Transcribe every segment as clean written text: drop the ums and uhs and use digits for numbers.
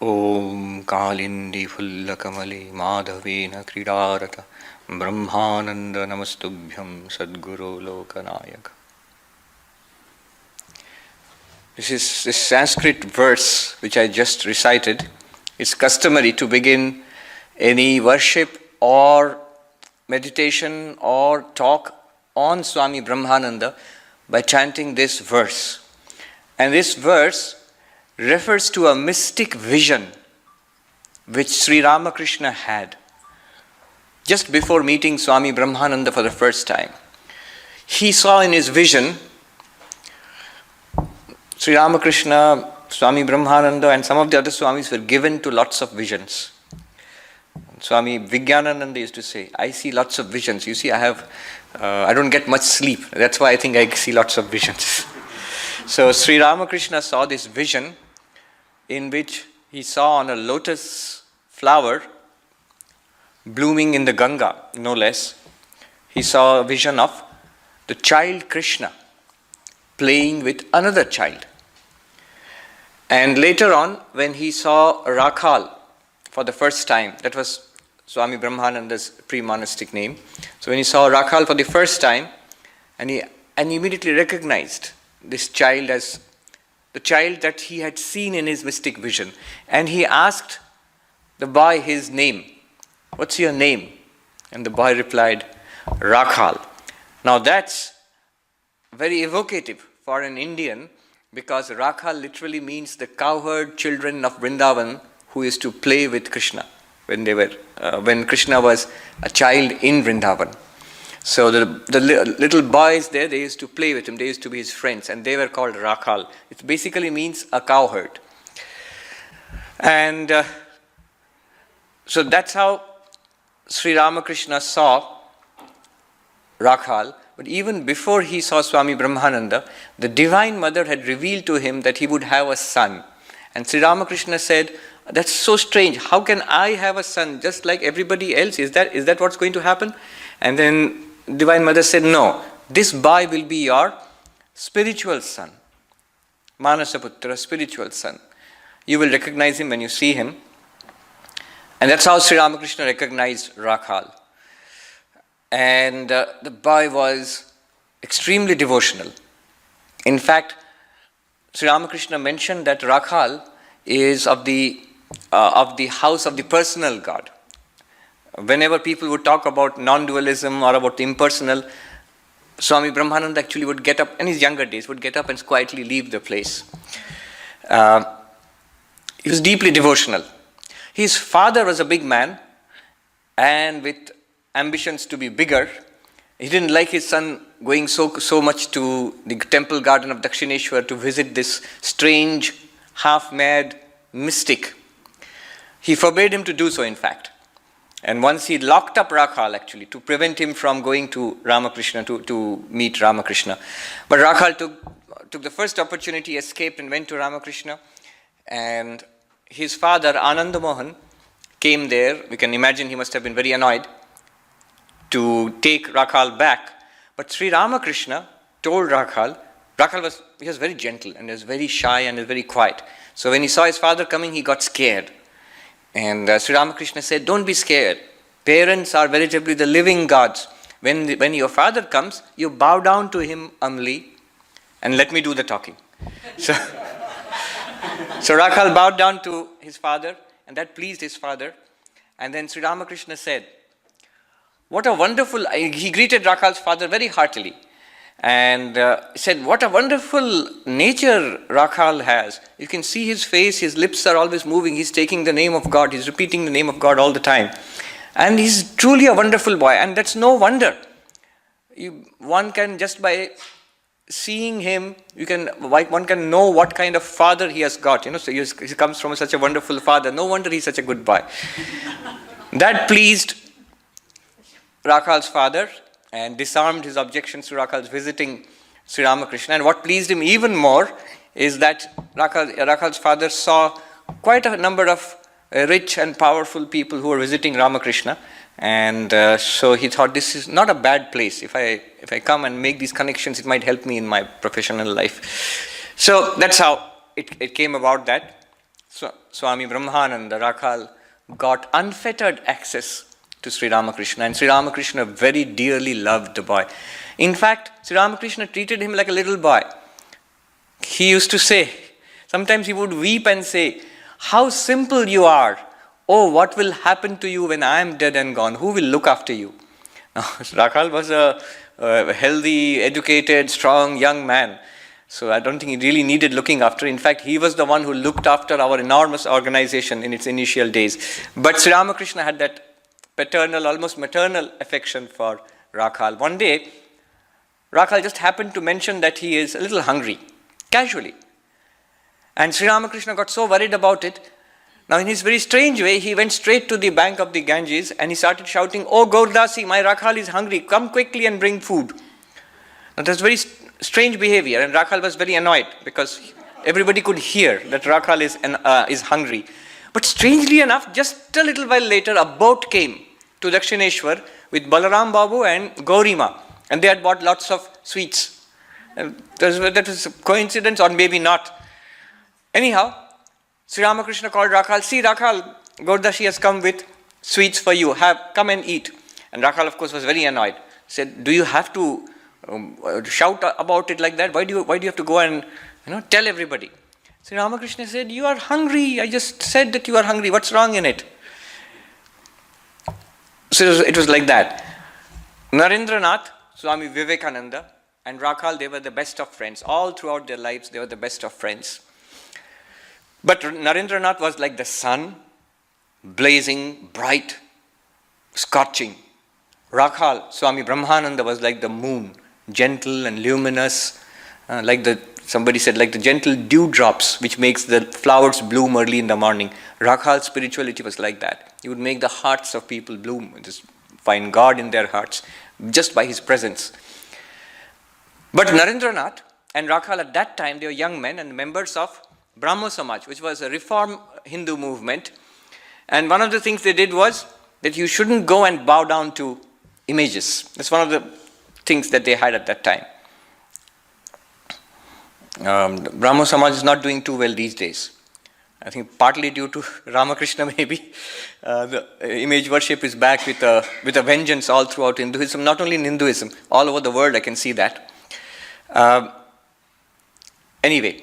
Om Kalindi Fullakamali Madhavena Kridarata Brahmananda Namastubhyam Sadguru Lokanayak. This Sanskrit verse which I just recited. It's customary to begin any worship or meditation or talk on Swami Brahmananda by chanting this verse. And this verse refers to a mystic vision which Sri Ramakrishna had just before meeting Swami Brahmananda for the first time. He saw in his vision Sri Ramakrishna, Swami Brahmananda and some of the other Swamis were given to lots of visions. Swami Vivekananda used to say, I see lots of visions. You see, I don't get much sleep. That's why I think I see lots of visions. So Sri Ramakrishna saw this vision in which he saw on a lotus flower blooming in the Ganga, no less. He saw a vision of the child Krishna playing with another child. And later on, when he saw Rakhal for the first time, that was Swami Brahmananda's pre-monastic name. So when he saw Rakhal for the first time, and he immediately recognized this child as the child that he had seen in his mystic vision. And he asked the boy his name. What's your name? And the boy replied, Rakhal. Now that's very evocative for an Indian, because Rakhal literally means the cowherd children of Vrindavan who used to play with Krishna when Krishna was a child in Vrindavan. So the little boys there, they used to play with him, they used to be his friends, and they were called Rakhal. It basically means a cowherd. And so that's how Sri Ramakrishna saw Rakhal. But even before he saw Swami Brahmananda, the Divine Mother had revealed to him that he would have a son. And Sri Ramakrishna said, that's so strange. How can I have a son just like everybody else? Is that what's going to happen? And then Divine Mother said, no, this boy will be your spiritual son. Manasaputra, spiritual son. You will recognize him when you see him. And that's how Sri Ramakrishna recognized Rakhal. And the boy was extremely devotional. In fact, Sri Ramakrishna mentioned that Rakhal is of the house of the personal God. Whenever people would talk about non-dualism or about the impersonal, Swami Brahmananda actually would get up, in his younger days, would get up and quietly leave the place. He was deeply devotional. His father was a big man, and with ambitions to be bigger. He didn't like his son going so much to the temple garden of Dakshineshwar to visit this strange, half-mad mystic. He forbade him to do so, in fact. And once he locked up Rakhal, actually, to prevent him from going to Ramakrishna, to meet Ramakrishna. But Rakhal took the first opportunity, escaped and went to Ramakrishna. And his father, Ananda Mohan, came there. We can imagine he must have been very annoyed to take Rakhal back. But Sri Ramakrishna told Rakhal was very gentle and was very shy and was very quiet. So when he saw his father coming, he got scared. And Sri Ramakrishna said, don't be scared. Parents are veritably the living gods. When your father comes, you bow down to him humbly and let me do the talking. So Rakhal bowed down to his father, and that pleased his father. And then Sri Ramakrishna said, he greeted Rakhal's father very heartily and said, what a wonderful nature Rakhal has. You can see his face, his lips are always moving. He's taking the name of God. He's repeating the name of God all the time. And he's truly a wonderful boy. And that's no wonder. One can, just by seeing him, one can know what kind of father he has got. So he comes from such a wonderful father. No wonder he's such a good boy. That pleased Rakhal's father and disarmed his objections to Rakhal's visiting Sri Ramakrishna. And what pleased him even more is that Rakhal's father saw quite a number of rich and powerful people who were visiting Ramakrishna. And so he thought, this is not a bad place. If I come and make these connections, it might help me in my professional life. So that's how it came about that Swami Brahmananda, Rakhal got unfettered access to Sri Ramakrishna, and Sri Ramakrishna very dearly loved the boy. In fact, Sri Ramakrishna treated him like a little boy. He used to say, sometimes he would weep and say, "How simple you are. Oh, what will happen to you when I am dead and gone? Who will look after you?" Now, Rakhal was a healthy, educated, strong young man. So I don't think he really needed looking after. In fact, he was the one who looked after our enormous organization in its initial days. But Sri Ramakrishna had that paternal, almost maternal affection for Rakhal. One day, Rakhal just happened to mention that he is a little hungry, casually. And Sri Ramakrishna got so worried about it. Now, in his very strange way, he went straight to the bank of the Ganges and he started shouting, "Oh, Gaurdasi, my Rakhal is hungry. Come quickly and bring food." Now, that's very strange behavior, and Rakhal was very annoyed because everybody could hear that Rakhal is hungry. But strangely enough, just a little while later, a boat came to Dakshineshwar with Balaram Babu and Gaurima, and they had bought lots of sweets. And that was a coincidence, or maybe not. Anyhow, Sri Ramakrishna called Rakhal, "See, Rakhal, Gaurdashi has come with sweets for you. Come and eat." And Rakhal, of course, was very annoyed. Said, "Do you have to shout about it like that? Why do you have to go and tell everybody?" Sri Ramakrishna said, "You are hungry. I just said that you are hungry. What's wrong in it?" So it was like that. Narendranath, Swami Vivekananda, and Rakhal, they were the best of friends. All throughout their lives, they were the best of friends. But Narendranath was like the sun, blazing, bright, scorching. Rakhal, Swami Brahmananda, was like the moon, gentle and luminous, somebody said, like the gentle dewdrops which makes the flowers bloom early in the morning. Rakhal's spirituality was like that. He would make the hearts of people bloom, just find God in their hearts, just by his presence. But Narendranath and Rakhal at that time, they were young men and members of Brahmo Samaj, which was a reform Hindu movement. And one of the things they did was that you shouldn't go and bow down to images. That's one of the things that they had at that time. Brahmo Samaj is not doing too well these days. I think partly due to Ramakrishna maybe. The image worship is back with a vengeance all throughout Hinduism, not only in Hinduism, all over the world I can see that. Anyway,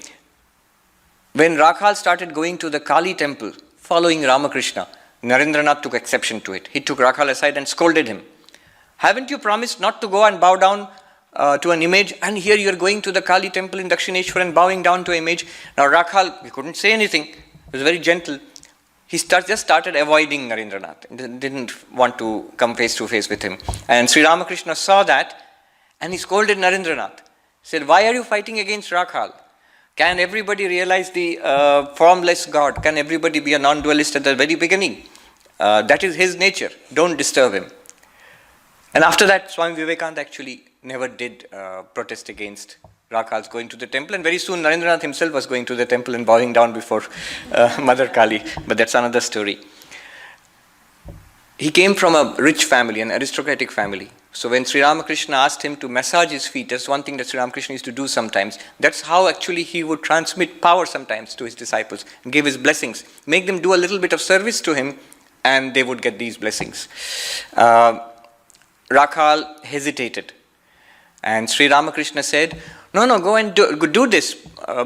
when Rakhal started going to the Kali temple following Ramakrishna, Narendranath took exception to it. He took Rakhal aside and scolded him. "Haven't you promised not to go and bow down to an image, and here you are going to the Kali temple in Dakshineshwar and bowing down to an image?" Now Rakhal, he couldn't say anything. He was very gentle. He just started avoiding Narendranath. Didn't want to come face to face with him. And Sri Ramakrishna saw that and he scolded Narendranath. He said, "Why are you fighting against Rakhal? Can everybody realize the formless God? Can everybody be a non-dualist at the very beginning? That is his nature. Don't disturb him." And after that, Swami Vivekananda actually never did protest against Rakhal's going to the temple. And very soon, Narendranath himself was going to the temple and bowing down before Mother Kali. But that's another story. He came from a rich family, an aristocratic family. So when Sri Ramakrishna asked him to massage his feet, that's one thing that Sri Ramakrishna used to do sometimes. That's how actually he would transmit power sometimes to his disciples and give his blessings. Make them do a little bit of service to him and they would get these blessings. Rakhal hesitated. And Sri Ramakrishna said, No, go and do this.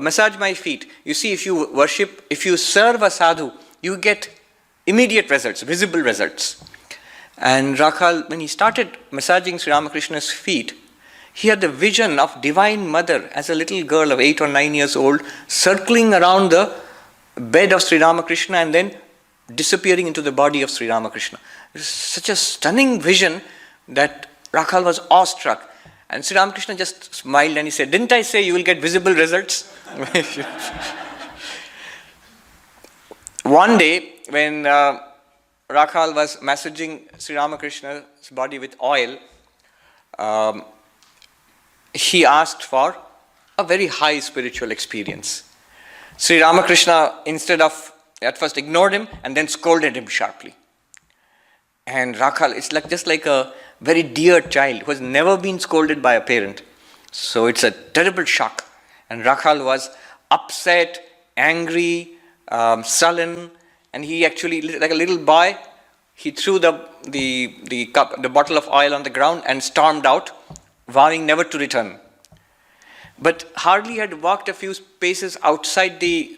Massage my feet. You see, if you worship, if you serve a sadhu, you get immediate results, visible results. And Rakhal, when he started massaging Sri Ramakrishna's feet, he had the vision of Divine Mother as a little girl of 8 or 9 years old, circling around the bed of Sri Ramakrishna and then disappearing into the body of Sri Ramakrishna. It was such a stunning vision that Rakhal was awestruck. And Sri Ramakrishna just smiled and he said, "Didn't I say you will get visible results?" One day, when Rakhal was massaging Sri Ramakrishna's body with oil, he asked for a very high spiritual experience. Sri Ramakrishna, instead of, at first ignored him and then scolded him sharply. And Rakhal, it's just like a very dear child who has never been scolded by a parent. So it's a terrible shock. And Rakhal was upset, angry, sullen, and he actually, like a little boy, he threw the cup, the bottle of oil on the ground and stormed out, vowing never to return. But hardly had walked a few paces outside the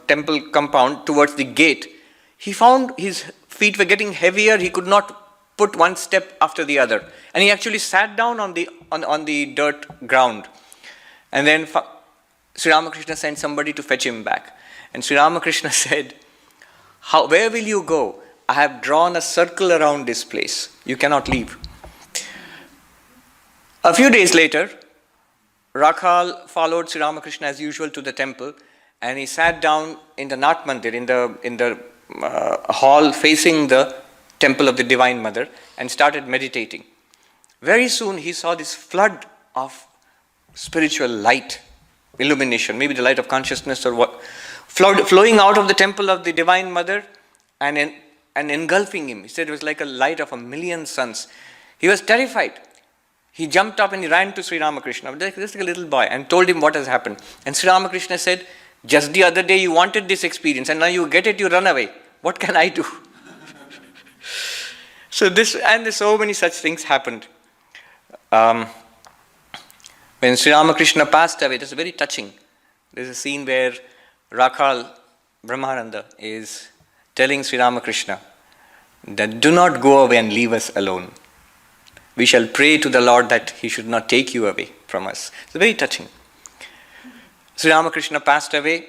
temple compound towards the gate, he found his feet were getting heavier. He could not put one step after the other, and he actually sat down on the dirt ground. And then Sri Ramakrishna sent somebody to fetch him back. And Sri Ramakrishna said, where will you go? I have drawn a circle around this place. You cannot leave. A few days later, Rakhal followed Sri Ramakrishna as usual to the temple, and he sat down in the Nat Mandir, in the hall facing the temple of the Divine Mother, and started meditating. Very soon he saw this flood of spiritual light, illumination, maybe the light of consciousness or what, flowing out of the temple of the Divine Mother and engulfing him. He said it was like a light of 1,000,000 suns. He was terrified. He jumped up and he ran to Sri Ramakrishna, just like a little boy, and told him what has happened. And Sri Ramakrishna said, just the other day you wanted this experience, and now you get it, you run away. What can I do? So there's so many such things happened. When Sri Ramakrishna passed away, it was very touching. There's a scene where Rakhal Brahmananda is telling Sri Ramakrishna that do not go away and leave us alone. We shall pray to the Lord that He should not take you away from us. It's very touching. Sri Ramakrishna passed away,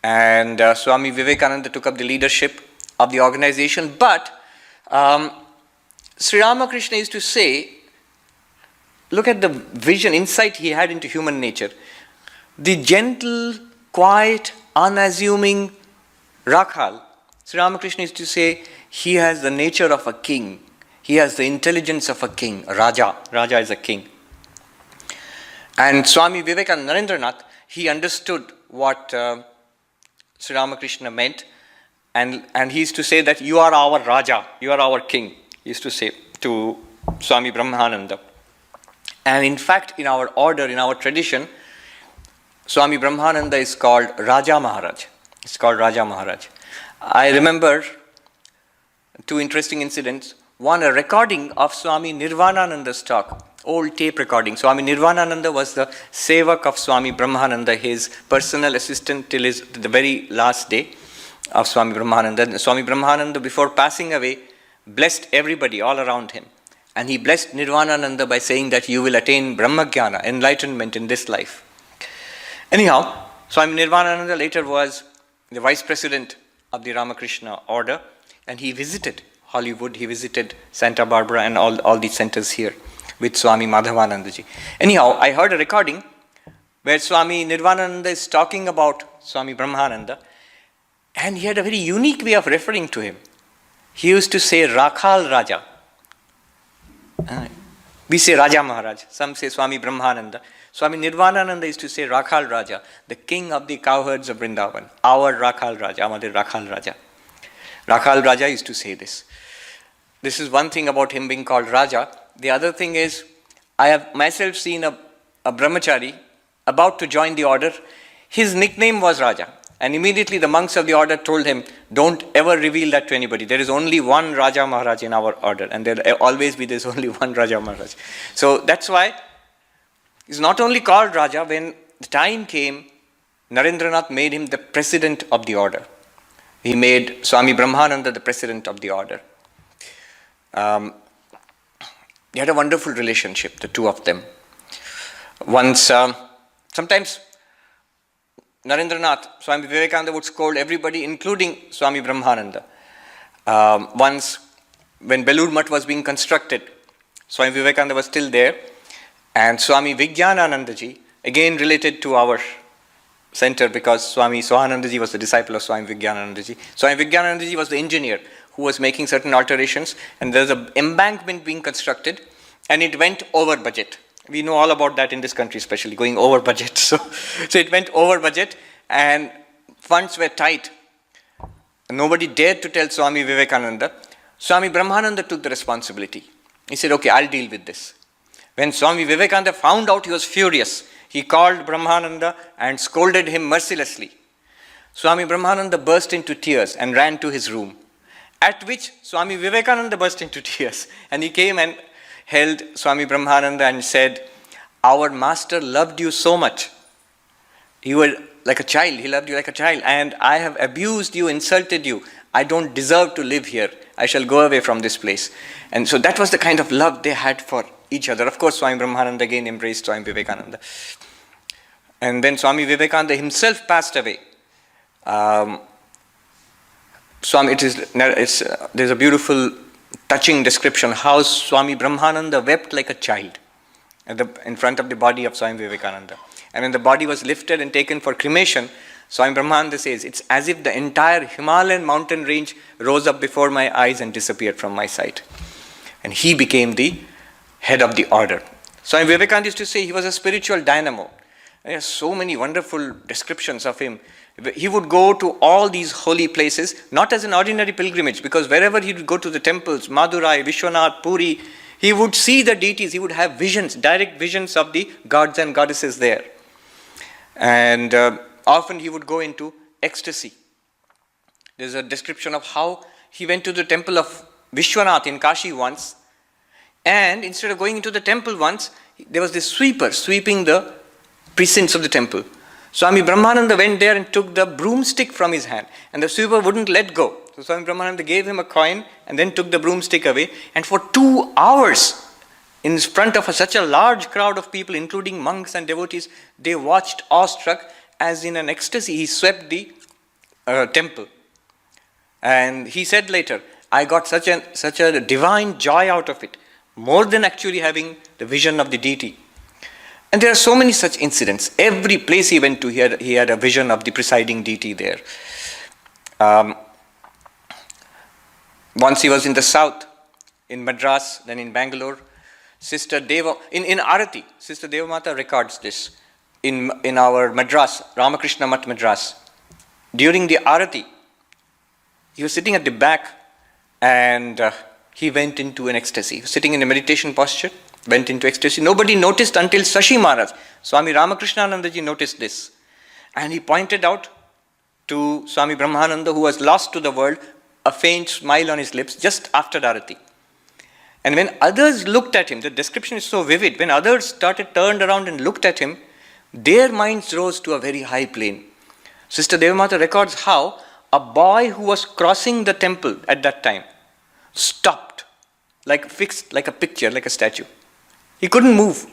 and Swami Vivekananda took up the leadership of the organization. But Sri Ramakrishna used to say, look at the vision, insight he had into human nature. The gentle, quiet, unassuming Rakhal, Sri Ramakrishna used to say, he has the nature of a king. He has the intelligence of a king, Raja. Raja is a king. And Swami Vivekananda, Narendranath, he understood what Sri Ramakrishna meant, and he used to say that you are our Raja, you are our king, he used to say to Swami Brahmananda. And in fact, in our order, in our tradition, Swami Brahmananda is called Raja Maharaj. It's called Raja Maharaj. I remember two interesting incidents. One, a recording of Swami Nirvanananda's talk, old tape recording. Swami Nirvanananda was the sevak of Swami Brahmananda, his personal assistant till the very last day of Swami Brahmananda. And Swami Brahmananda, before passing away, blessed everybody all around him. And he blessed Nirvanananda by saying that you will attain Brahmajnana, enlightenment in this life. Anyhow, Swami Nirvanananda later was the vice president of the Ramakrishna order, and he visited Hollywood, he visited Santa Barbara and all these centers here with Swami Madhavanandaji. Anyhow, I heard a recording where Swami Nirvanananda is talking about Swami Brahmananda, and he had a very unique way of referring to him. He used to say Rakhal Raja. We say Raja Maharaj, some say Swami Brahmananda. Swami Nirvanananda used to say Rakhal Raja, the king of the cowherds of Vrindavan. Our Rakhal Raja, Amadir Rakhal Raja. Rakhal Raja used to say this. This is one thing about him being called Raja. The other thing is, I have myself seen a brahmachari about to join the order. His nickname was Raja. And immediately the monks of the order told him, don't ever reveal that to anybody. There is only one Raja Maharaj in our order. And there will always be, there's only one Raja Maharaj. So that's why he's not only called Raja. When the time came, Narendranath made him the president of the order. He made Swami Brahmananda the president of the order. They had a wonderful relationship, the two of them. Once, sometimes Narendranath, Swami Vivekananda would scold everybody, including Swami Brahmananda. Once, when Belur Mutt was being constructed, Swami Vivekananda was still there, and Swami Vijnananandaji, again related to our center because Swami Swahanandaji was the disciple of Swami Vijnananandaji. Swami Vijnananandaji was the engineer who was making certain alterations, and there's an embankment being constructed, and it went over budget. We know all about that in this country, especially going over budget. So it went over budget, and funds were tight. Nobody dared to tell Swami Vivekananda. Swami Brahmananda took the responsibility. He said, okay, I'll deal with this. When Swami Vivekananda found out, he was furious. He called Brahmananda and scolded him mercilessly. Swami Brahmananda burst into tears and ran to his room. At which Swami Vivekananda burst into tears, and he came and held Swami Brahmananda and said, "Our master loved you so much. You were like a child, he loved you like a child, and I have abused you, insulted you. I don't deserve to live here. I shall go away from this place." And so that was the kind of love they had for each other. Of course, Swami Brahmananda again embraced Swami Vivekananda. And then Swami Vivekananda himself passed away. There's a beautiful, touching description how Swami Brahmananda wept like a child in front of the body of Swami Vivekananda. And when the body was lifted and taken for cremation, Swami Brahmananda says, "It's as if the entire Himalayan mountain range rose up before my eyes and disappeared from my sight." And he became the head of the order. Swami Vivekananda used to say he was a spiritual dynamo. There are so many wonderful descriptions of him. He would go to all these holy places, not as an ordinary pilgrimage, because wherever he would go to the temples, Madurai, Vishwanath, Puri, he would see the deities, he would have visions, direct visions of the gods and goddesses there. And often he would go into ecstasy. There's a description of how he went to the temple of Vishwanath in Kashi once, and instead of going into the temple once, there was this sweeper sweeping the precincts of the temple. Swami Brahmananda went there and took the broomstick from his hand, and the sweeper wouldn't let go. So Swami Brahmananda gave him a coin and then took the broomstick away, and for 2 hours, in front of such a large crowd of people, including monks and devotees, they watched awestruck as in an ecstasy he swept the temple. And he said later, "I got such a divine joy out of it, more than actually having the vision of the deity." And there are so many such incidents. Every place he went to, he had a vision of the presiding deity there. Once he was in the south, in Madras, then in Bangalore. Sister Deva, in Arati, Sister Devamata records this in our Madras, Ramakrishna Math Madras. During the Arati, he was sitting at the back and he went into an ecstasy. He was sitting in a meditation posture, went into ecstasy. Nobody noticed until Sashi Maharaj, Swami Ramakrishnanandaji noticed this. And he pointed out to Swami Brahmananda, who was lost to the world, a faint smile on his lips just after Arati. And when others looked at him, the description is so vivid, when others turned around and looked at him, their minds rose to a very high plane. Sister Devamata records how a boy who was crossing the temple at that time stopped, fixed like a picture, like a statue. He couldn't move.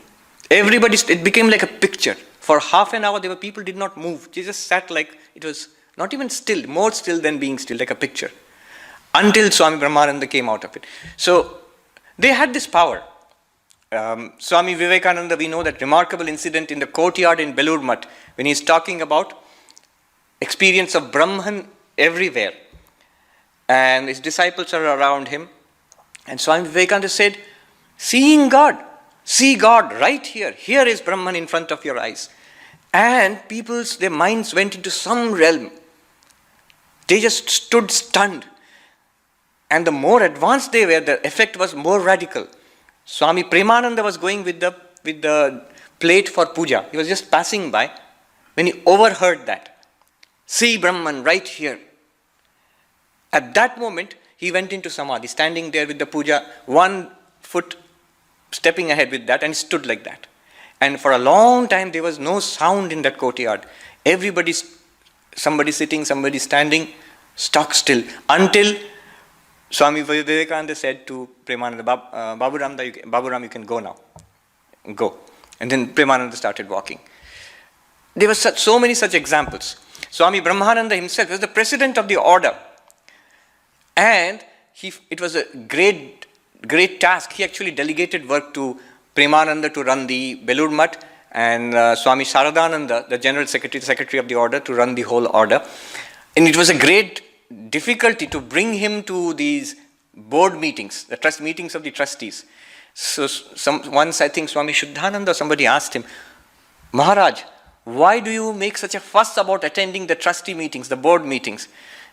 It became like a picture. For half an hour, people did not move. They just sat like, it was not even still, more still than being still, like a picture. Until Swami Brahmananda came out of it. So, they had this power. Swami Vivekananda, we know that remarkable incident in the courtyard in Belur Math, when he's talking about experience of Brahman everywhere. And his disciples are around him. And Swami Vivekananda said, "Seeing God, see God right here. Here is Brahman in front of your eyes." And their minds went into some realm. They just stood stunned. And the more advanced they were, the effect was more radical. Swami Premananda was going with the plate for puja. He was just passing by when he overheard that. "See Brahman right here." At that moment, he went into samadhi, standing there with the puja, one foot stepping ahead with that, and stood like that. And for a long time, there was no sound in that courtyard. Somebody sitting, somebody standing, stuck still, until Swami Vivekananda said to Premananda, Baburam, you can go now. Go. And then Premananda started walking. There were so many such examples. Swami Brahmananda himself was the president of the order. And it was a great task. He actually delegated work to Premananda to run the Belur Math, and Swami Saradananda, the general secretary of the order, to run the whole order. And it was a great difficulty to bring him to these board meetings, the trust meetings of the trustees. So once I think Swami Shuddhananda, somebody asked him, "Maharaj, why do you make such a fuss about attending the trustee meetings, the board meetings?"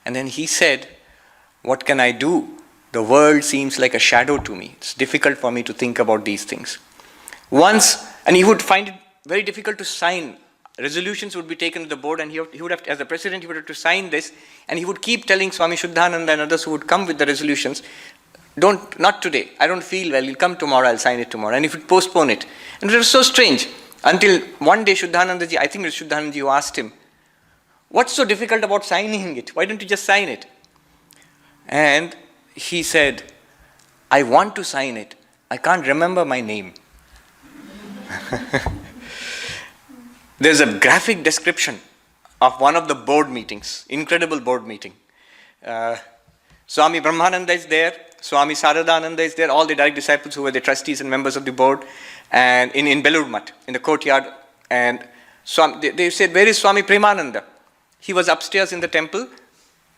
And then he said, "What can I do? The world seems like a shadow to me. It's difficult for me to think about these things." And he would find it very difficult to sign resolutions would be taken to the board, and he would have, as the president, he would have to sign this, and he would keep telling Swami Shuddhananda and others who would come with the resolutions, not today, I don't feel well, you'll come tomorrow, I'll sign it tomorrow, and if it postpone it. And it was so strange, until one day Shuddhanandaji, I think it was Shuddhanandaji who asked him, what's so difficult about signing it? Why don't you just sign it? And he said, I want to sign it, I can't remember my name. There's a graphic description of one of the board meetings, incredible board meeting. Swami Brahmananda is there, Swami Sarvapriyananda is there, all the direct disciples who were the trustees and members of the board, and in Belur Math, in the courtyard. And they said, where is Swami Brahmananda? He was upstairs in the temple,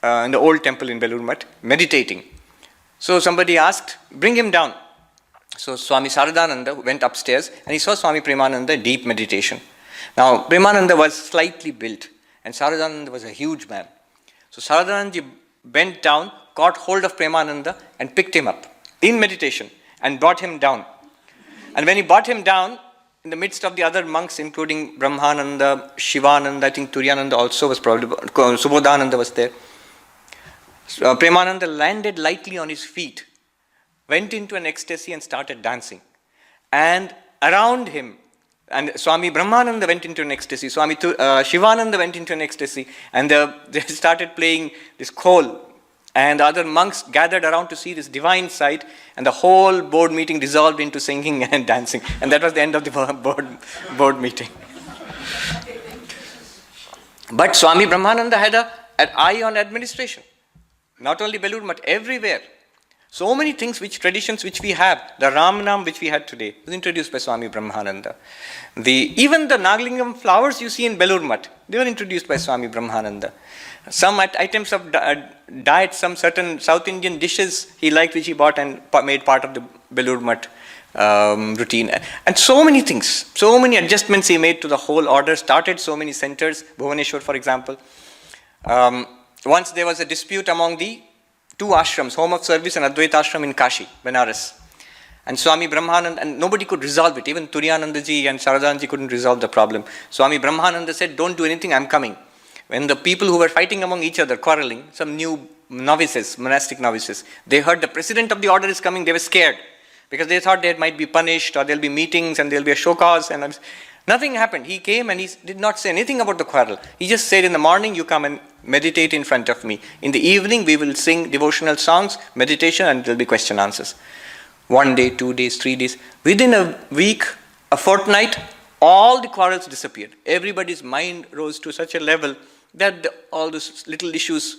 in the old temple in Belur Math, meditating. So somebody asked, bring him down. So Swami Sarvapriyananda went upstairs and he saw Swami Brahmananda in deep meditation. Now, Brahmananda was slightly built and Sarvapriyananda was a huge man. So Sarvapriyananda bent down, caught hold of Brahmananda and picked him up in meditation and brought him down. And when he brought him down, in the midst of the other monks, including Brahmananda, Shivananda, I think Turyananda also was probably, Subodhananda was there. Premananda landed lightly on his feet, went into an ecstasy and started dancing. And around him, and Swami Brahmananda went into an ecstasy, Swami Shivananda went into an ecstasy, and they started playing this khol. And the other monks gathered around to see this divine sight, and the whole board meeting dissolved into singing and dancing. And that was the end of the board meeting. But Swami Brahmananda had an eye on administration. Not only Belur Math, everywhere. So many things, traditions which we have, the Ramnam which we had today, was introduced by Swami Brahmananda. Even the Nagalingam flowers you see in Belur Math, they were introduced by Swami Brahmananda. Some items of diet, some certain South Indian dishes he liked, which he bought and made part of the Belur Math routine. And so many things, so many adjustments he made to the whole order, started so many centers, Bhuvaneshwar for example. Once there was a dispute among the two ashrams, Home of Service and Advaita Ashram in Kashi, Benares. And Swami Brahmananda, and nobody could resolve it. Even Turyanandaji and Sarvadanji couldn't resolve the problem. Swami Brahmananda said, don't do anything, I'm coming. When the people who were fighting among each other, quarreling, some new novices, monastic novices, they heard the president of the order is coming, they were scared. Because they thought they might be punished, or there'll be meetings and there'll be a show cause. And nothing happened. He came and he did not say anything about the quarrel. He just said, in the morning you come and meditate in front of me. In the evening we will sing devotional songs, meditation, and there'll be question answers. 1 day, 2 days, 3 days. Within a week, a fortnight, all the quarrels disappeared. Everybody's mind rose to such a level that all those little issues,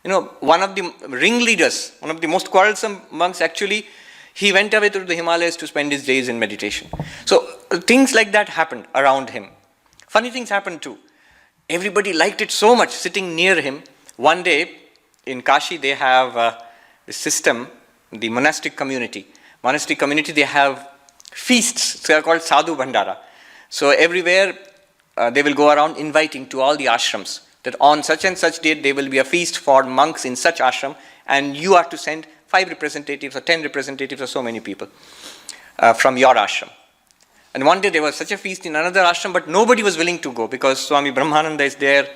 one of the ringleaders, one of the most quarrelsome monks actually, he went away to the Himalayas to spend his days in meditation. So things like that happened around him. Funny things happened too. Everybody liked it so much sitting near him. One day in Kashi they have this system, the monastic community. Monastic community, they have feasts. They are called Sadhu Bhandara. So everywhere they will go around inviting to all the ashrams that on such and such date there will be a feast for monks in such ashram, and you are to send 5 representatives or 10 representatives or so many people from your ashram. And one day there was such a feast in another ashram, but nobody was willing to go because Swami Brahmananda is there,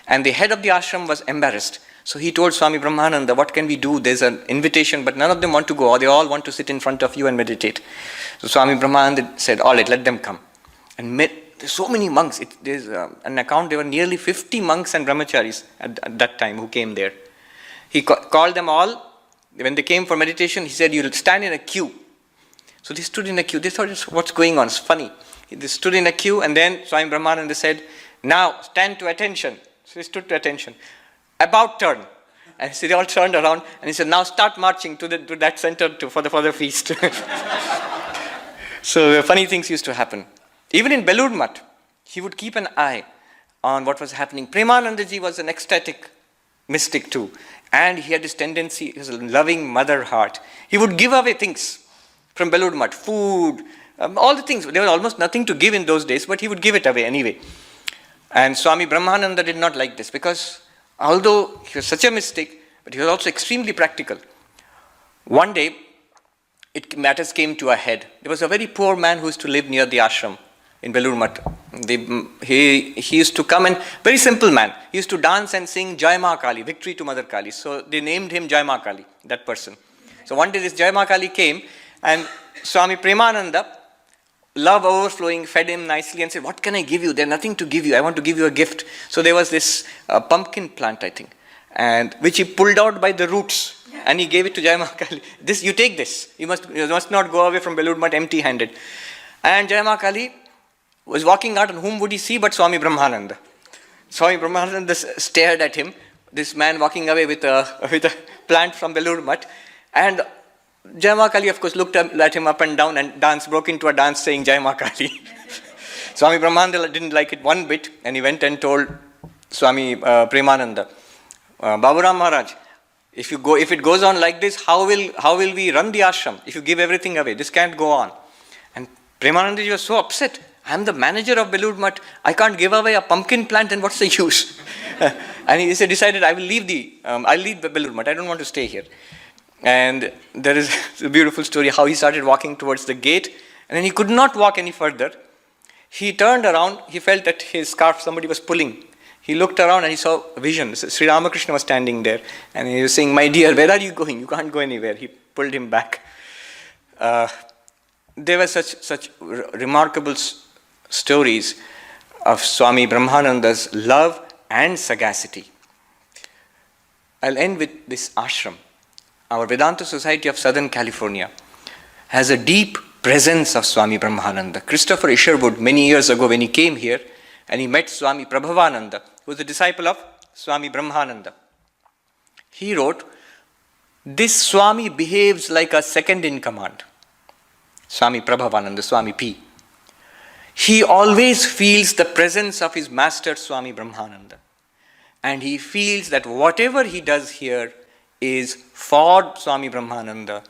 and the head of the ashram was embarrassed. So he told Swami Brahmananda, what can we do? There's an invitation, but none of them want to go, or they all want to sit in front of you and meditate. So Swami Brahmananda said, all right, let them come. And there's so many monks. There's an account, there were nearly 50 monks and brahmacharis at that time who came there. He called them all. When they came for meditation, he said, you'll stand in a queue. So they stood in a queue. They thought, what's going on? It's funny. They stood in a queue, and then Swami Brahmananda said, now stand to attention. So they stood to attention. About turn. And so they all turned around, and he said, now start marching to that center for the feast. So funny things used to happen. Even in Belur Math, he would keep an eye on what was happening. Premanandaji was an ecstatic mystic too. And he had this tendency, his loving mother heart. He would give away things from Belur Math, food, all the things. There was almost nothing to give in those days, but he would give it away anyway. And Swami Brahmananda did not like this because although he was such a mystic, but he was also extremely practical. One day, matters came to a head. There was a very poor man who used to live near the ashram in Belur Math. He used to come, and very simple man. He used to dance and sing Jai Ma Kali, victory to Mother Kali. So they named him Jai Ma Kali, that person. So one day this Jai Ma Kali came, and Swami Premananda, love overflowing, fed him nicely and said, "What can I give you? There's nothing to give you. I want to give you a gift." So there was this pumpkin plant, I think, and which he pulled out by the roots, and he gave it to Jai Ma Kali. "This, you take this. You must not go away from Belur Math empty-handed." And Jai Ma Kali was walking out, and whom would he see but Swami Brahmananda? Swami Brahmananda stared at him, this man walking away with a plant from Belur Math, and Jai Ma Kali, of course, looked at him up and down and broke into a dance saying Jai Ma Kali. Swami Brahmananda didn't like it one bit, and he went and told Swami Premananda, "Baburam Maharaj, if it goes on like this, how will we run the ashram if you give everything away? This can't go on." And Premananda was so upset. "I'm the manager of Belur Math. I can't give away a pumpkin plant, and what's the use?" And he decided, I'll leave Belur Math. I don't want to stay here. And there is a beautiful story how he started walking towards the gate, and then he could not walk any further. He turned around. He felt that his scarf somebody was pulling. He looked around and he saw a vision. Sri Ramakrishna was standing there, and he was saying, "My dear, where are you going? You can't go anywhere." He pulled him back. There were such remarkable stories of Swami Brahmananda's love and sagacity. I'll end with this ashram. Our Vedanta Society of Southern California has a deep presence of Swami Brahmananda. Christopher Isherwood, many years ago when he came here and he met Swami Prabhavananda, who was a disciple of Swami Brahmananda, he wrote, "This Swami behaves like a second in command." Swami Prabhavananda, Swami P. He always feels the presence of his master Swami Brahmananda, and he feels that whatever he does here is for Swami Brahmananda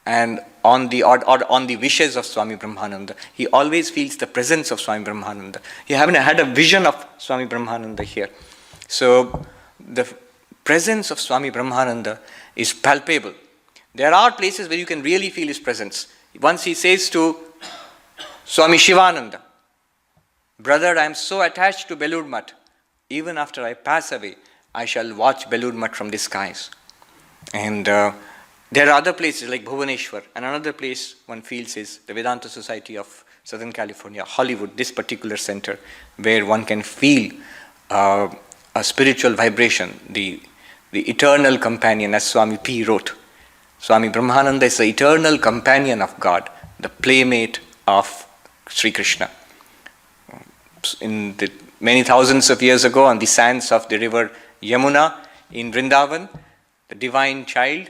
and on the wishes of Swami Brahmananda. He always feels the presence of Swami Brahmananda. He had a vision of Swami Brahmananda here. So the presence of Swami Brahmananda is palpable. There are places where you can really feel his presence. Once he says to Swami Shivananda, "Brother, I am so attached to Belur Math. Even after I pass away, I shall watch Belur Math from the skies." And there are other places like Bhubaneswar, and another place one feels is the Vedanta Society of Southern California, Hollywood, this particular center, where one can feel a spiritual vibration, the eternal companion, as Swami P. wrote. Swami Brahmananda is the eternal companion of God, the playmate of Sri Krishna. In the many thousands of years ago, on the sands of the river Yamuna in Vrindavan, the divine child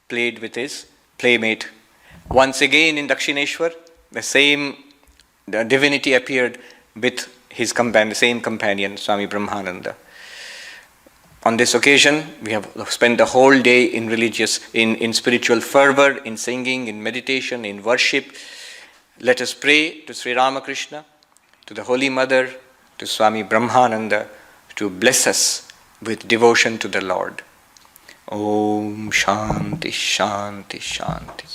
played with his playmate. Once again in Dakshineshwar, the divinity appeared with his companion, the same companion, Swami Brahmananda. On this occasion, we have spent the whole day in spiritual fervor, in singing, in meditation, in worship. Let us pray to Sri Ramakrishna, to the Holy Mother, to Swami Brahmananda, to bless us with devotion to the Lord. Om Shanti Shanti Shanti.